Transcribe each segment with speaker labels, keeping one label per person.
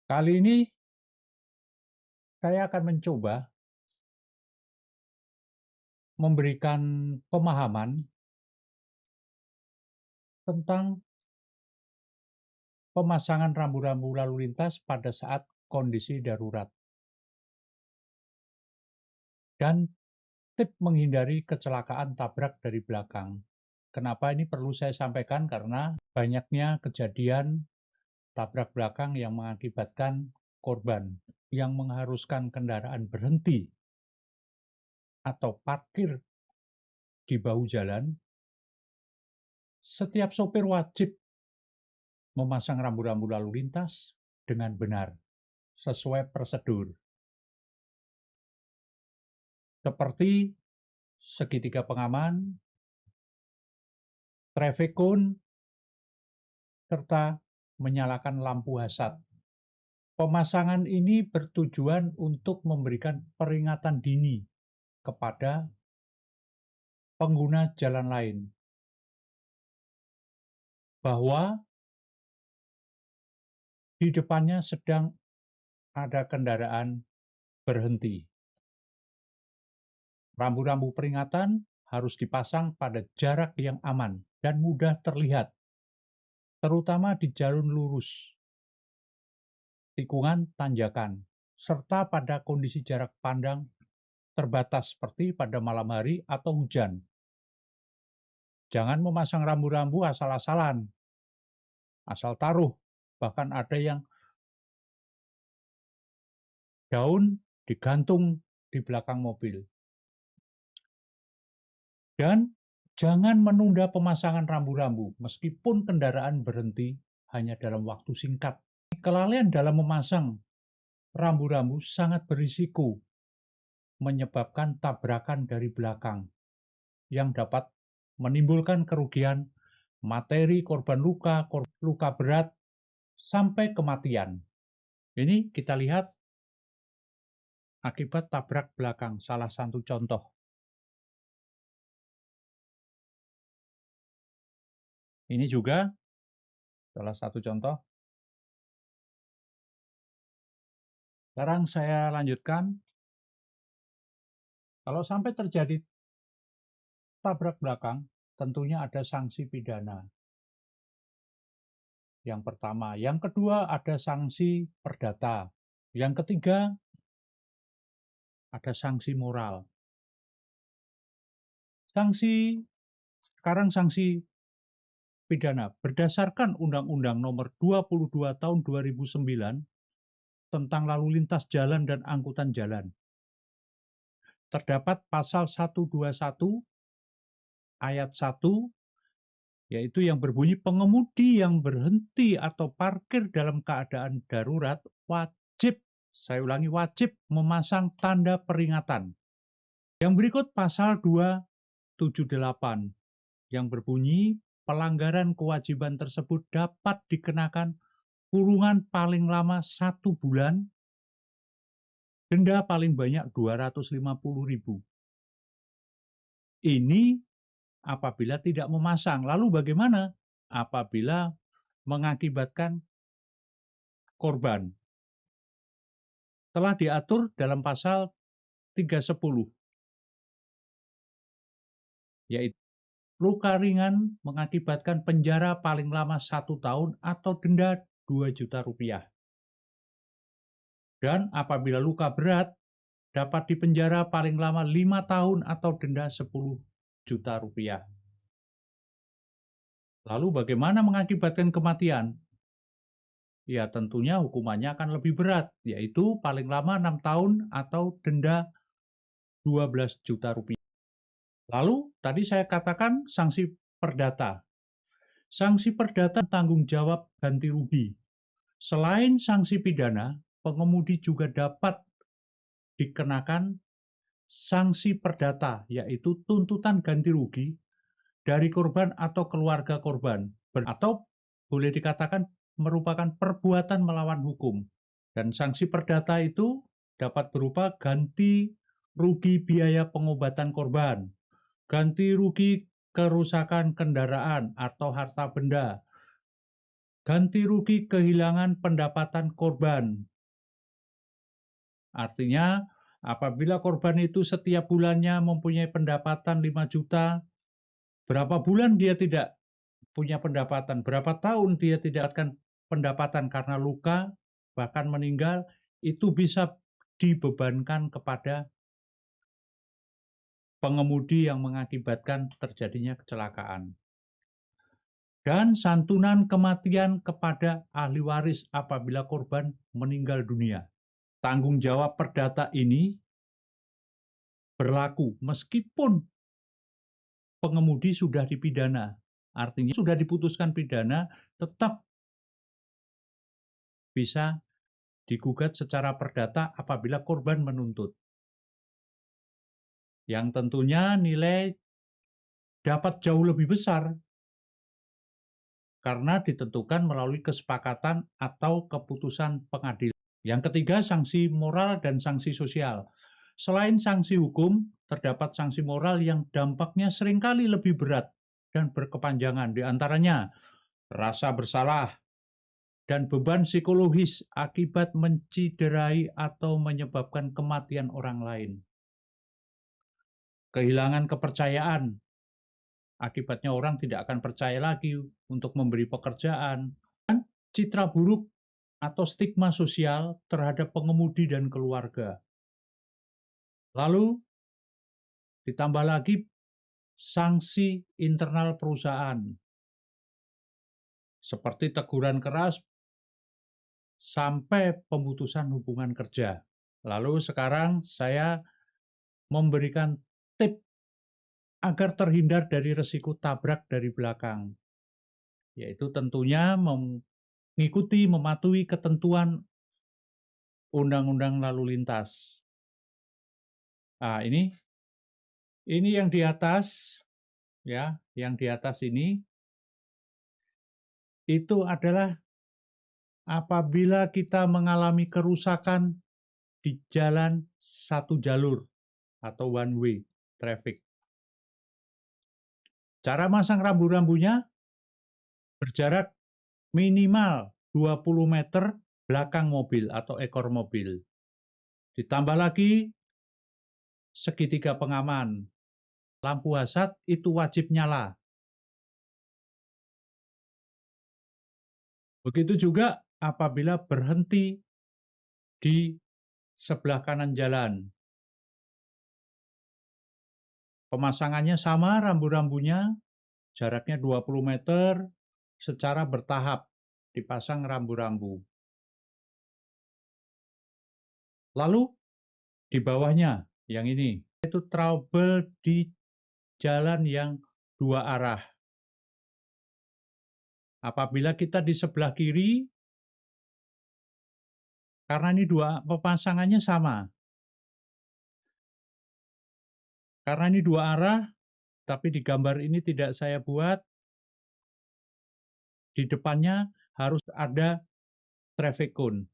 Speaker 1: Kali ini saya akan mencoba memberikan pemahaman tentang pemasangan rambu-rambu lalu lintas pada saat kondisi darurat dan tip menghindari kecelakaan tabrak dari belakang. Kenapa ini perlu saya sampaikan? Karena banyaknya kejadian tabrak belakang yang mengakibatkan korban yang mengharuskan kendaraan berhenti atau parkir di bahu jalan. Setiap sopir wajib memasang rambu-rambu lalu lintas dengan benar, sesuai prosedur. Seperti segitiga pengaman, traffic cone, serta menyalakan lampu hazard. Pemasangan ini bertujuan untuk memberikan peringatan dini kepada pengguna jalan lain bahwa di depannya sedang ada kendaraan berhenti. Rambu-rambu peringatan harus dipasang pada jarak yang aman dan mudah terlihat, terutama di jalur lurus, tikungan, tanjakan, serta pada kondisi jarak pandang terbatas seperti pada malam hari atau hujan. Jangan memasang rambu-rambu asal-asalan, asal taruh. Bahkan ada yang daun digantung di belakang mobil. Dan jangan menunda pemasangan rambu-rambu meskipun kendaraan berhenti hanya dalam waktu singkat. Kelalaian dalam memasang rambu-rambu sangat berisiko menyebabkan tabrakan dari belakang yang dapat menimbulkan kerugian materi, korban luka, luka berat, sampai kematian. Ini kita lihat akibat tabrak belakang, salah satu contoh. Ini juga salah satu contoh. Sekarang saya lanjutkan. Kalau sampai terjadi tabrak belakang, tentunya ada sanksi pidana. Yang pertama. Yang kedua, ada sanksi perdata. Yang ketiga, ada sanksi moral. Sekarang sanksi pidana. Berdasarkan Undang-Undang Nomor 22 Tahun 2009 tentang lalu lintas jalan dan angkutan jalan, terdapat pasal 121 ayat 1, yaitu yang berbunyi pengemudi yang berhenti atau parkir dalam keadaan darurat wajib, saya ulangi, wajib memasang tanda peringatan. Yang berikut pasal 278 yang berbunyi pelanggaran kewajiban tersebut dapat dikenakan kurungan paling lama 1 bulan, denda paling banyak 250.000. Ini apabila tidak memasang. Lalu bagaimana apabila mengakibatkan korban? Telah diatur dalam pasal 310, yaitu luka ringan mengakibatkan penjara paling lama 1 tahun atau denda 2 juta rupiah. Dan apabila luka berat, dapat dipenjara paling lama 5 tahun atau denda 10 juta rupiah. Lalu bagaimana mengakibatkan kematian? Ya tentunya hukumannya akan lebih berat, yaitu paling lama 6 tahun atau denda 12 juta rupiah. Lalu tadi saya katakan sanksi perdata. Sanksi perdata tanggung jawab ganti rugi. Selain sanksi pidana, pengemudi juga dapat dikenakan sanksi perdata, yaitu tuntutan ganti rugi dari korban atau keluarga korban, atau boleh dikatakan merupakan perbuatan melawan hukum. Dan sanksi perdata itu dapat berupa ganti rugi biaya pengobatan korban, ganti rugi kerusakan kendaraan atau harta benda, ganti rugi kehilangan pendapatan korban. Artinya, apabila korban itu setiap bulannya mempunyai pendapatan 5 juta, berapa bulan dia tidak punya pendapatan, berapa tahun dia tidak dapatkan pendapatan karena luka, bahkan meninggal, itu bisa dibebankan kepada pengemudi yang mengakibatkan terjadinya kecelakaan. Dan santunan kematian kepada ahli waris apabila korban meninggal dunia. Tanggung jawab perdata ini berlaku meskipun pengemudi sudah dipidana. Artinya sudah diputuskan pidana, tetap bisa digugat secara perdata apabila korban menuntut. Yang tentunya nilai dapat jauh lebih besar karena ditentukan melalui kesepakatan atau keputusan pengadilan. Yang ketiga, sanksi moral dan sanksi sosial. Selain sanksi hukum, terdapat sanksi moral yang dampaknya seringkali lebih berat dan berkepanjangan. Di antaranya, rasa bersalah dan beban psikologis akibat menciderai atau menyebabkan kematian orang lain. Kehilangan kepercayaan, akibatnya orang tidak akan percaya lagi untuk memberi pekerjaan. Dan citra buruk atau stigma sosial terhadap pengemudi dan keluarga. Lalu ditambah lagi sanksi internal perusahaan, seperti teguran keras sampai pemutusan hubungan kerja. Lalu sekarang saya memberikan tip agar terhindar dari risiko tabrak dari belakang, yaitu tentunya mengikuti, mematuhi ketentuan undang-undang lalu lintas. Nah, ini yang di atas, ya, yang di atas ini itu adalah apabila kita mengalami kerusakan di jalan satu jalur atau one way traffic. Cara masang rambu-rambunya berjarak minimal 20 meter belakang mobil atau ekor mobil. Ditambah lagi segitiga pengaman. Lampu hazard itu wajib nyala. Begitu juga apabila berhenti di sebelah kanan jalan. Pemasangannya sama, rambu-rambunya jaraknya 20 meter secara bertahap dipasang rambu-rambu. Lalu di bawahnya yang ini itu trouble di jalan yang dua arah. Apabila kita di sebelah kiri, karena ini pemasangannya sama. Karena ini dua arah, tapi di gambar ini tidak saya buat, di depannya harus ada traffic cone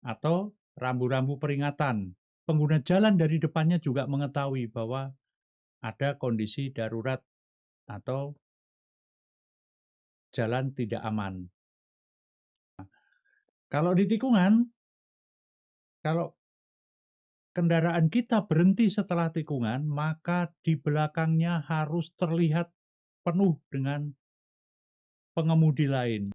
Speaker 1: atau rambu-rambu peringatan. Pengguna jalan dari depannya juga mengetahui bahwa ada kondisi darurat atau jalan tidak aman. Kalau di tikungan, kalau kendaraan kita berhenti setelah tikungan, maka di belakangnya harus terlihat penuh dengan pengemudi lain.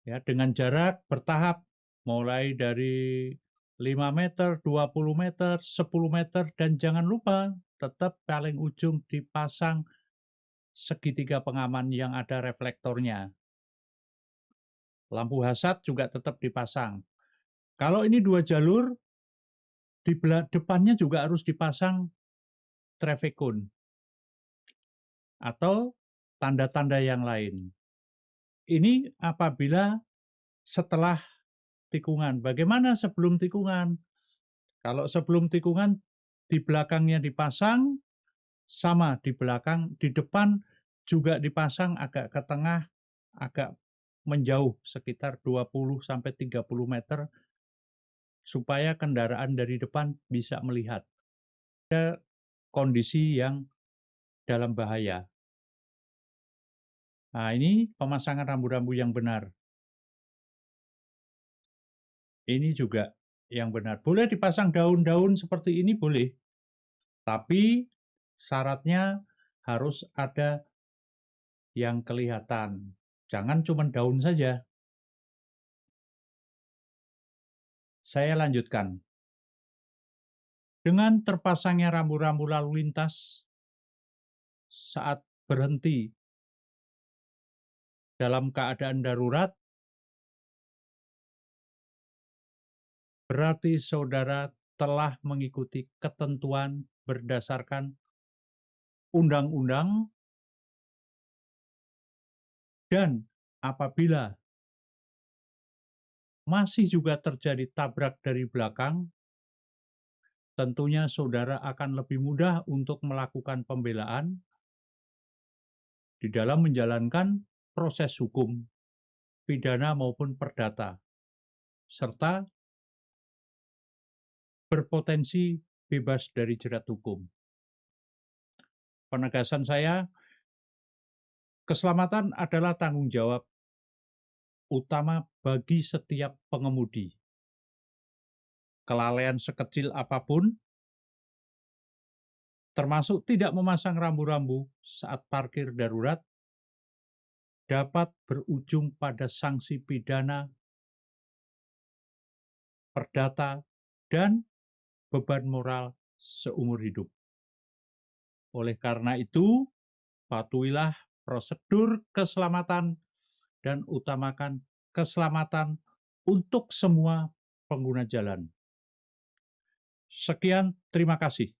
Speaker 1: Ya, dengan jarak bertahap mulai dari 5 meter, 20 meter, 10 meter, dan jangan lupa tetap paling ujung dipasang segitiga pengaman yang ada reflektornya. Lampu hazard juga tetap dipasang. Kalau ini dua jalur, di depannya juga harus dipasang traffic cone atau tanda-tanda yang lain. Ini apabila setelah tikungan. Bagaimana sebelum tikungan? Kalau sebelum tikungan di belakangnya dipasang, sama di belakang, di depan juga dipasang agak ke tengah, agak menjauh sekitar 20-30 meter supaya kendaraan dari depan bisa melihat. Ada kondisi yang dalam bahaya. Nah, ini pemasangan rambu-rambu yang benar. Ini juga yang benar. Boleh dipasang daun-daun seperti ini, boleh. Tapi syaratnya harus ada yang kelihatan. Jangan cuma daun saja. Saya lanjutkan. Dengan terpasangnya rambu-rambu lalu lintas saat berhenti dalam keadaan darurat, berarti saudara telah mengikuti ketentuan berdasarkan undang-undang, dan apabila masih juga terjadi tabrak dari belakang, tentunya saudara akan lebih mudah untuk melakukan pembelaan di dalam menjalankan proses hukum, pidana maupun perdata, serta berpotensi bebas dari jerat hukum. Penegasan saya, keselamatan adalah tanggung jawab utama bagi setiap pengemudi. Kelalaian sekecil apapun, termasuk tidak memasang rambu-rambu saat parkir darurat, dapat berujung pada sanksi pidana, perdata, dan beban moral seumur hidup. Oleh karena itu, patuhilah prosedur keselamatan dan utamakan keselamatan untuk semua pengguna jalan. Sekian, terima kasih.